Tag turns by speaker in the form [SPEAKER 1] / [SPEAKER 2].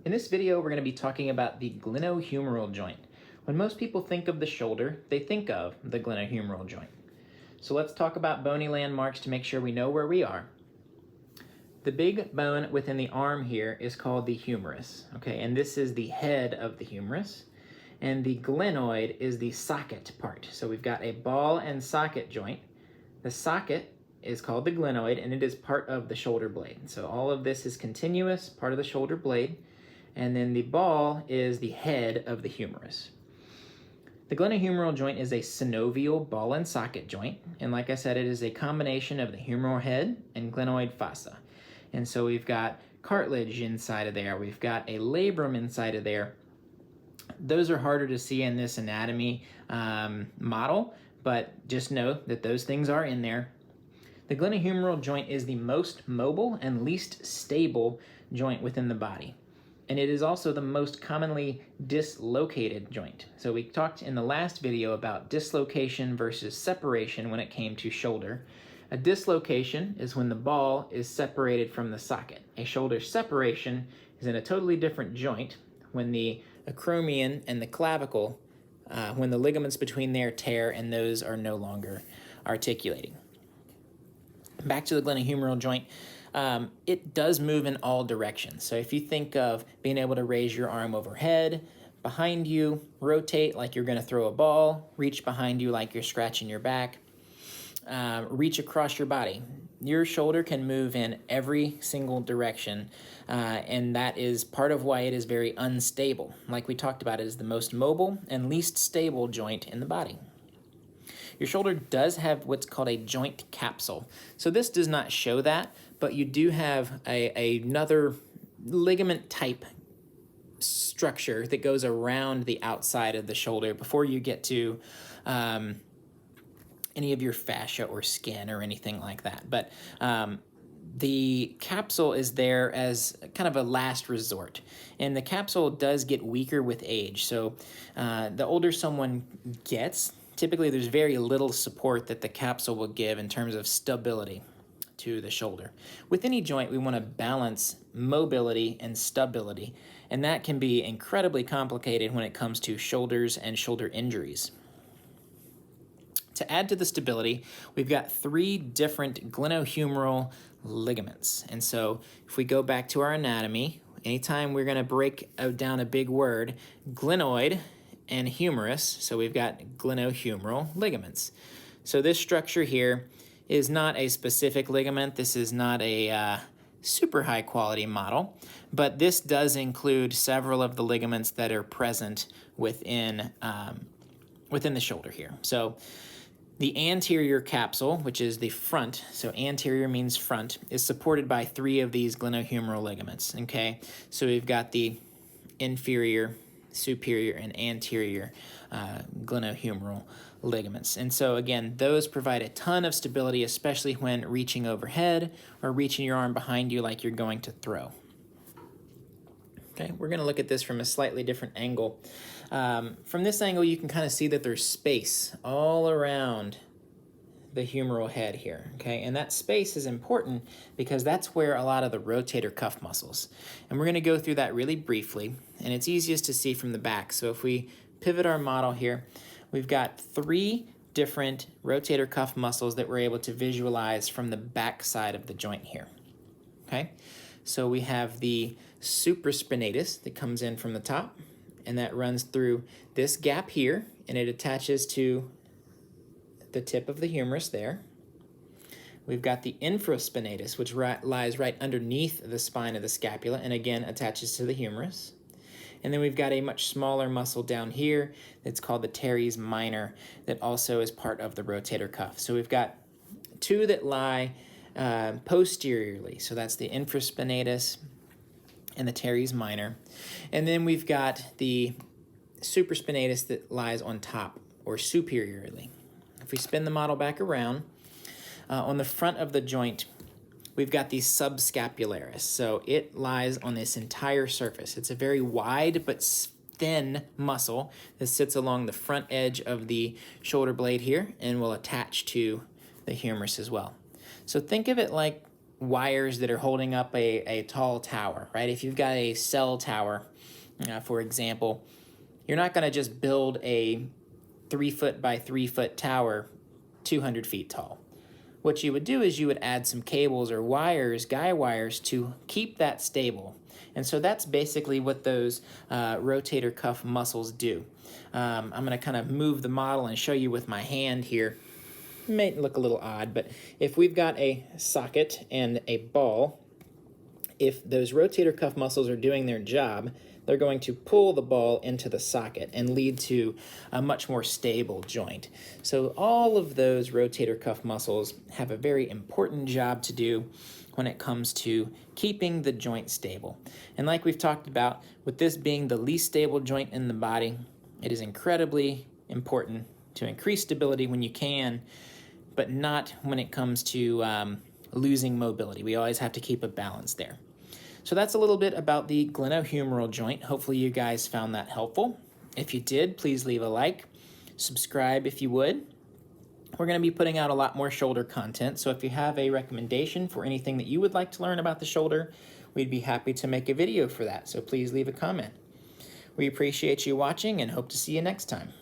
[SPEAKER 1] In this video, we're going to be talking about the glenohumeral joint. When most people think of the shoulder, they think of the glenohumeral joint. So let's talk about bony landmarks to make sure we know where we are. The big bone within the arm here is called the humerus, okay? And this is the head of the humerus. And the glenoid is the socket part. So we've got a ball and socket joint. The socket is called the glenoid, and it is part of the shoulder blade. So all of this is continuous, part of the shoulder blade. And then the ball is the head of the humerus. The glenohumeral joint is a synovial ball and socket joint. And like I said, it is a combination of the humeral head and glenoid fossa. And so we've got cartilage inside of there. We've got a labrum inside of there. Those are harder to see in this anatomy model, but just know that those things are in there. The glenohumeral joint is the most mobile and least stable joint within the body. And it is also the most commonly dislocated joint. So we talked in the last video about dislocation versus separation when it came to shoulder. A dislocation is when the ball is separated from the socket. A shoulder separation is in a totally different joint when the acromion and the clavicle, when the ligaments between there tear and those are no longer articulating. Back to the glenohumeral joint. It does move in all directions. So if you think of being able to raise your arm overhead, behind you, rotate like you're going to throw a ball, reach behind you like you're scratching your back, reach across your body. Your shoulder can move in every single direction, and that is part of why it is very unstable. Like we talked about, it is the most mobile and least stable joint in the body. Your shoulder does have what's called a joint capsule. So this does not show that, but you do have another ligament type structure that goes around the outside of the shoulder before you get to any of your fascia or skin or anything like that. But the capsule is there as kind of a last resort. And the capsule does get weaker with age. So the older someone gets, typically there's very little support that the capsule will give in terms of stability to the shoulder. With any joint, we want to balance mobility and stability, and that can be incredibly complicated when it comes to shoulders and shoulder injuries. To add to the stability, we've got 3 different glenohumeral ligaments. And so if we go back to our anatomy, anytime we're going to break down a big word, glenoid and humerus, so we've got glenohumeral ligaments. So this structure here is not a specific ligament. This is not a super high quality model, but this does include several of the ligaments that are present within the shoulder here. So the anterior capsule, which is the front, so anterior means front, is supported by 3 of these glenohumeral ligaments, okay? So we've got the inferior, superior, and anterior glenohumeral ligaments. And so again, those provide a ton of stability, especially when reaching overhead or reaching your arm behind you like you're going to throw. Okay, we're going to look at this from a slightly different angle. From this angle, you can kind of see that there's space all around the humeral head here, okay? And that space is important because that's where a lot of the rotator cuff muscles. And we're going to go through that really briefly, and it's easiest to see from the back. So if we pivot our model here, we've got 3 different rotator cuff muscles that we're able to visualize from the back side of the joint here, okay? So we have the supraspinatus that comes in from the top, and that runs through this gap here, and it attaches to the tip of the humerus there. We've got the infraspinatus, which lies right underneath the spine of the scapula, and again attaches to the humerus. And then we've got a much smaller muscle down here that's called the teres minor that also is part of the rotator cuff. So we've got 2 that lie posteriorly. So that's the infraspinatus and the teres minor. And then we've got the supraspinatus that lies on top or superiorly. If we spin the model back around, on the front of the joint, we've got the subscapularis. So it lies on this entire surface. It's a very wide but thin muscle that sits along the front edge of the shoulder blade here and will attach to the humerus as well. So think of it like wires that are holding up a tall tower, right? If you've got a cell tower, for example, you're not going to just build a 3-foot by 3-foot tower 200 feet tall. What you would do is you would add some cables or wires, guy wires, to keep that stable. And so that's basically what those rotator cuff muscles do. I'm going to kind of move the model and show you with my hand here. It may look a little odd, but if we've got a socket and a ball, if those rotator cuff muscles are doing their job, they're going to pull the ball into the socket and lead to a much more stable joint. So all of those rotator cuff muscles have a very important job to do when it comes to keeping the joint stable. And like we've talked about, with this being the least stable joint in the body, it is incredibly important to increase stability when you can, but not when it comes to losing mobility. We always have to keep a balance there. So that's a little bit about the glenohumeral joint. Hopefully you guys found that helpful. If you did, please leave a like. Subscribe if you would. We're going to be putting out a lot more shoulder content, so if you have a recommendation for anything that you would like to learn about the shoulder, we'd be happy to make a video for that, so please leave a comment. We appreciate you watching and hope to see you next time.